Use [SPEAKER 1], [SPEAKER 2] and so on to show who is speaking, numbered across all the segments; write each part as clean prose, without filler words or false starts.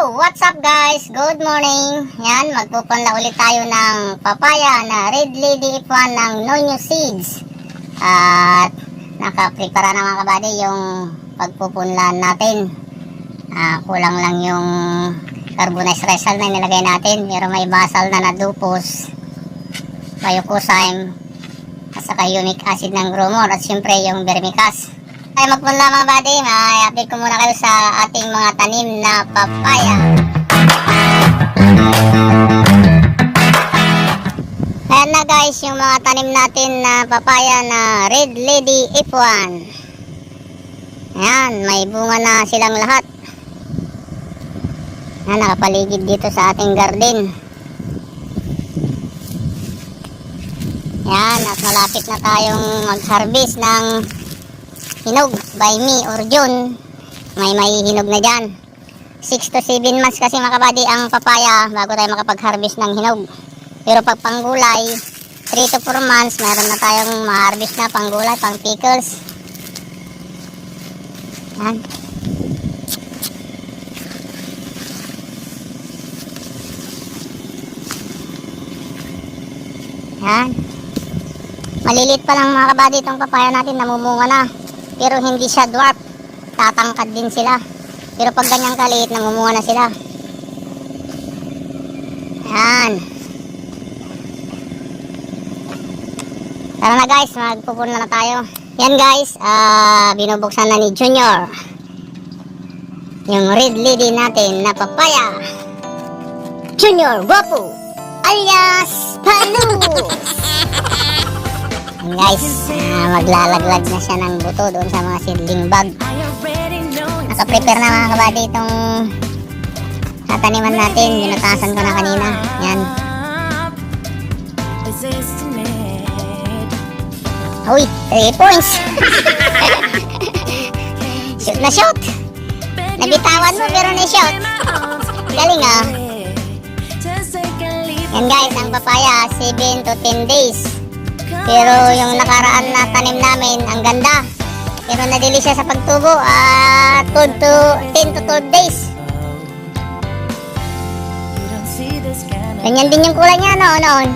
[SPEAKER 1] Yo, what's up guys? Good morning. Yan, magpupunla ulit tayo ng papaya na Red Lady F1 ng Nonyo Seeds. At nakaprepara na mga kabady yung pagpupunlan natin. Kulang lang yung carbonized resal na nilagay natin. Pero may basal na nadupos, biocucime, at saka unique acid ng gromor, at syempre yung vermicast. Ay magpunla mga buddy, i-update ko muna kayo sa ating mga tanim na papaya. Ayan na guys, yung mga tanim natin na papaya na Red Lady F1. Ayan, may bunga na silang lahat. Ayan, nakapaligid dito sa ating garden. Ayan, at malapit na tayong mag-harvest ng hinog by me or June. May hinog na dyan. 6 to 7 months kasi mga kabady ang papaya bago tayo makapag-harvest ng hinog. Pero pag panggulay 3 to 4 months meron na tayong ma-harvest na panggulay, pang pickles. Yan. Yan. Maliliit pa lang mga kabady itong papaya natin, namumunga na. Pero hindi siya dwarf, tatangkad din sila. Pero pag ganyang kaliit, namumunga na sila. Ayan. Tara na guys, magpupunla na tayo. Yan guys, binubuksan na ni Junior yung Red Lady natin na papaya. Junior Guapo alias Palus. Guys, maglalaglag na siya ng buto doon sa mga seedling bag. Nakaprepare na mga kabady itong tataniman natin. Binutasan ko na kanina. Yan. Uy, 3 points. Shoot na shoot. Nabitawan mo pero na-shoot. Galing ah. Yan guys, ang papaya 7 to 10 days. Pero yung nakaraan na tanim namin, ang ganda. Pero nadili siya sa pagtubo at 10 to 12 days. Ganyan din yung kulay niya noon.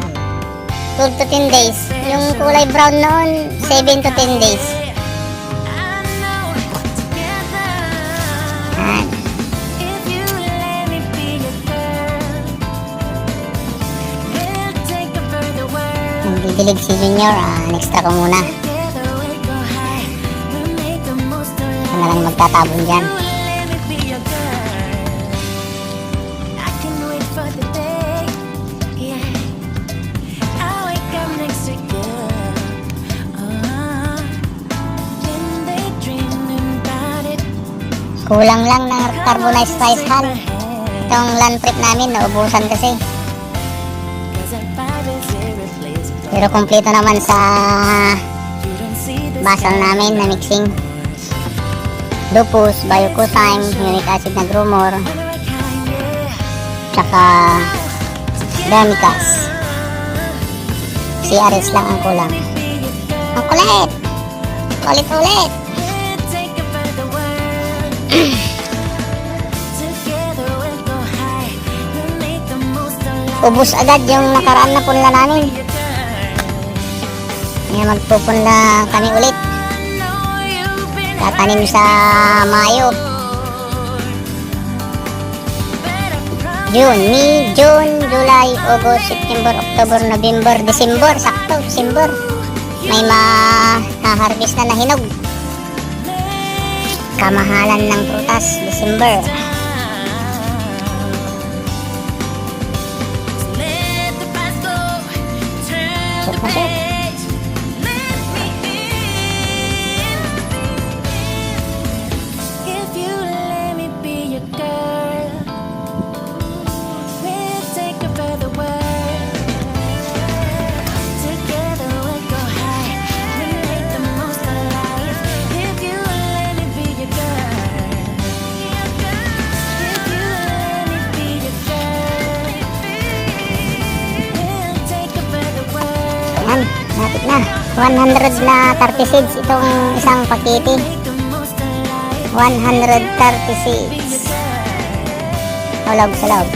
[SPEAKER 1] 12 to 10 days. Yung kulay brown noon, 7 to 10 days. Yan. Didilig si Junior, next ko muna. Ito na lang magtatabon dyan. Kulang lang ng carbonized rice hull. Itong land prep namin, naubusan kasi. Pero kompleto naman sa basal namin na mixing. Lupus, biocucime, unique acid na gromor, tsaka vermicast. CRS lang ang kulang. Ang kulit! Ulit-ulit! Ubus agad yung nakaraan na punla namin. Ngayon magpupunla kami ulit. Tatanim sa Mayo. June, July, August, September, October, November, December. Sakto, December. May ma-harvest na hinog. Kamahalan ng prutas, December. Shoot na shoot. Napit na 100 na 30 seeds itong isang pakete. 130 seeds. Hulog sa loob.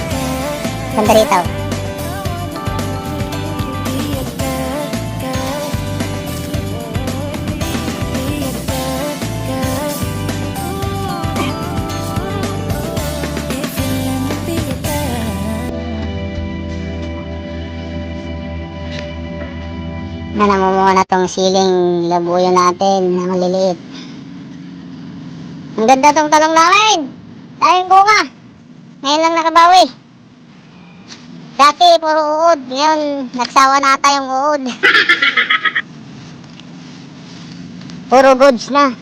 [SPEAKER 1] Ganda rito. Namumuha na tong siling labuyo natin na maliliit. Ang ganda tong talong namin. Tayong bunga. Ngayon lang nakabawi. Dati puro uod. Ngayon nagsawa na ata yung uod. Puro goods na.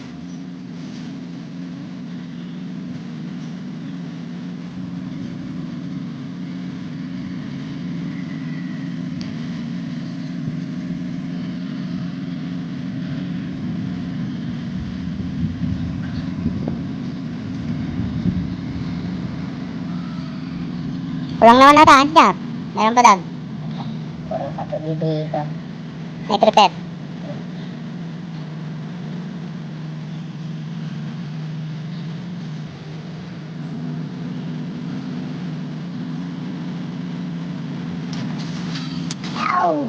[SPEAKER 1] Kulang naman ata, Jack. Meron pa dag. Kulang pa ito dito. May prepare. Ow!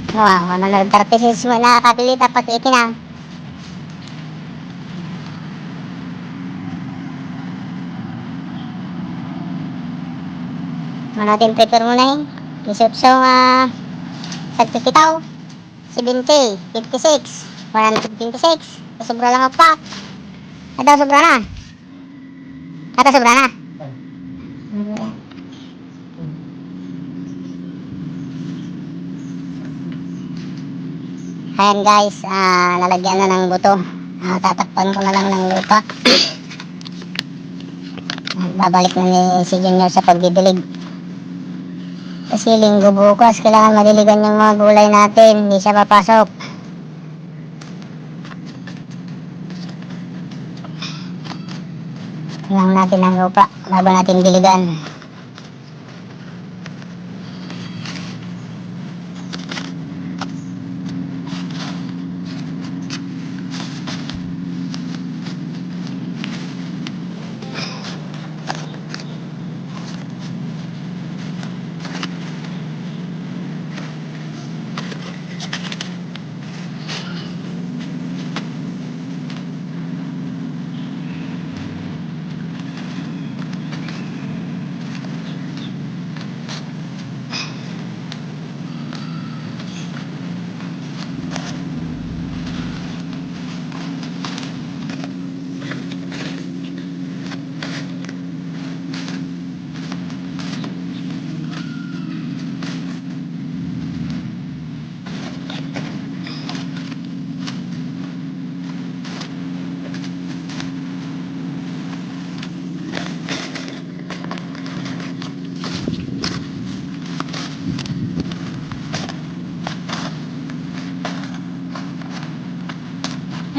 [SPEAKER 1] Wow, 136 mo nakakapilita pag itinang. Natin prepare muna eh. Isupsong sa 50 70, 56, 126. Sobra lang pa. Ito sobra na. Ito sobra na. Ayan guys, lalagyan na ng buto. Tatakpan ko na lang ng lupa. Babalik na ni si Junior sa pagdidilig. Kasi linggo bukas, kailangan madiligan yung mga gulay natin. Hindi siya papasok. Kailangan natin ng lupa bago natin diligan.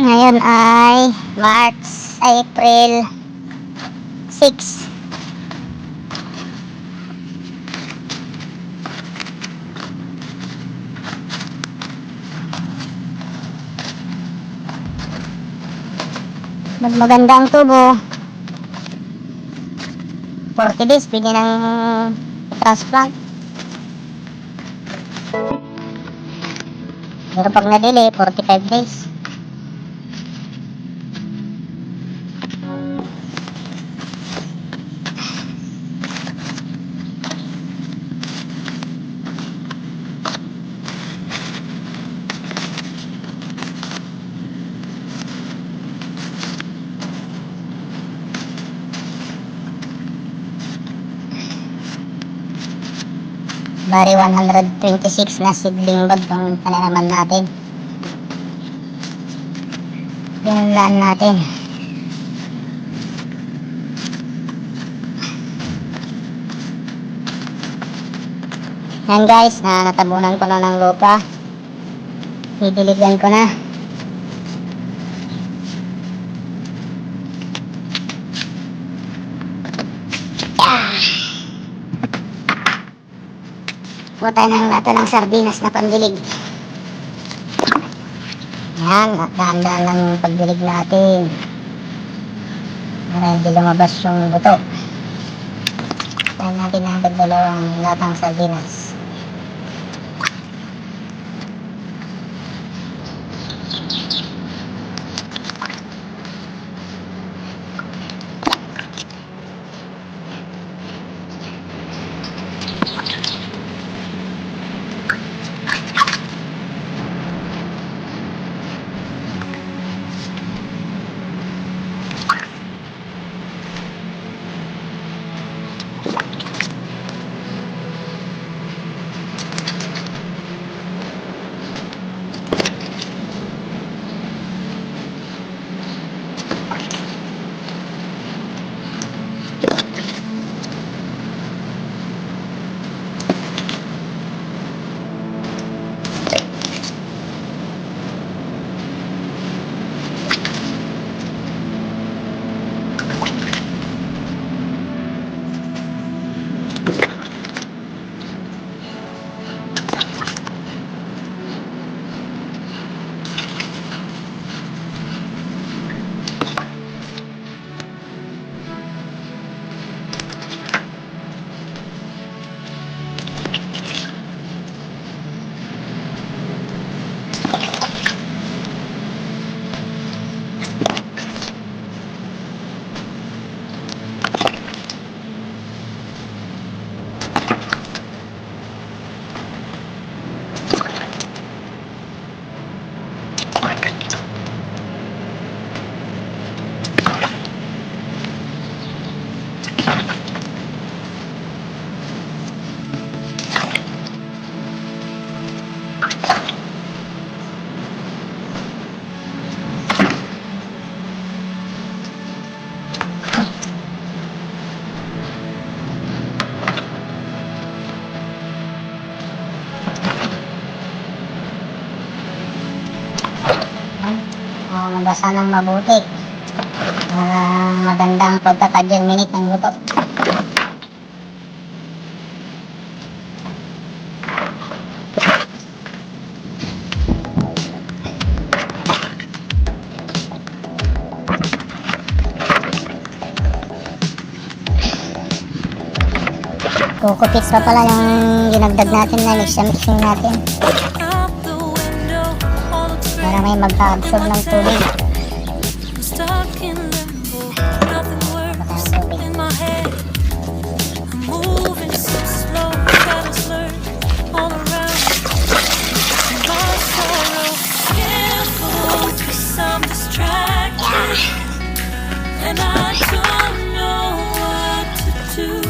[SPEAKER 1] Ngayon ay April 6. Maganda ang tubo. 40 days, pwede ng transplant. Pero pag na-delay, 45 days. Bari 126 na seedling bag ang pananaman natin. Pinunlaan natin. Yan guys, natabunan ko na ng lupa. Didiligan ko na. Buta na natin ng sardinas na pandilig. Ayan, at dahan-dahan lang yung pagdilig natin. Para hindi lumabas yung buto. Tayo natin ang dalawang latang sardinas. Nabasa ng mabuti para magandang pagkaka-germinate ng buto. Kukupits pa pala yung ginagdag natin na mixing natin para may magka-absorb ng tubig.
[SPEAKER 2] And I don't know what to do.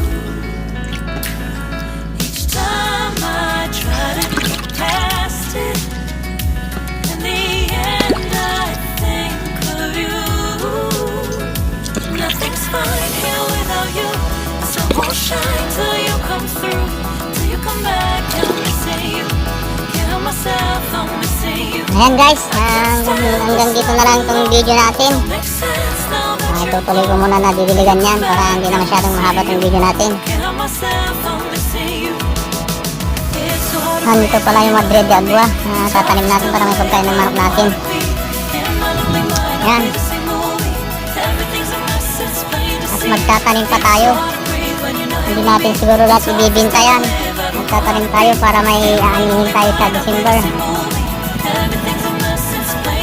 [SPEAKER 2] Each time I try to get past it, in the end I think of you. Nothing's fine here without you. The sun won't shine till you come through, till you come back. I'm missing you. Can't help myself, I'm missing you.
[SPEAKER 1] Ayan guys, hanggang dito na lang itong video natin.
[SPEAKER 2] Makes sense now that you're
[SPEAKER 1] Tutuloy ko muna na didiligan yan para hindi na masyadong mahaba itong video natin.
[SPEAKER 2] Can't help myself, I'm missing you. It's so hard to
[SPEAKER 1] Nandito pala yung Madrid de Agua na tatanim natin para may pagkain ng manok natin. Ayan. At magtatanim pa tayo. Hindi natin siguro lahat ibibinta yan. Magtatanim tayo para may aanihin tayo sa December.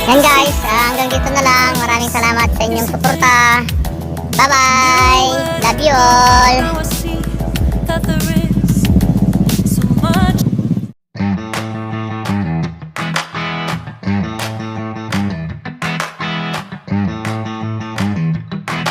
[SPEAKER 1] Yan guys, hanggang dito na lang. Maraming salamat sa inyong suporta. Bye bye! Love you all!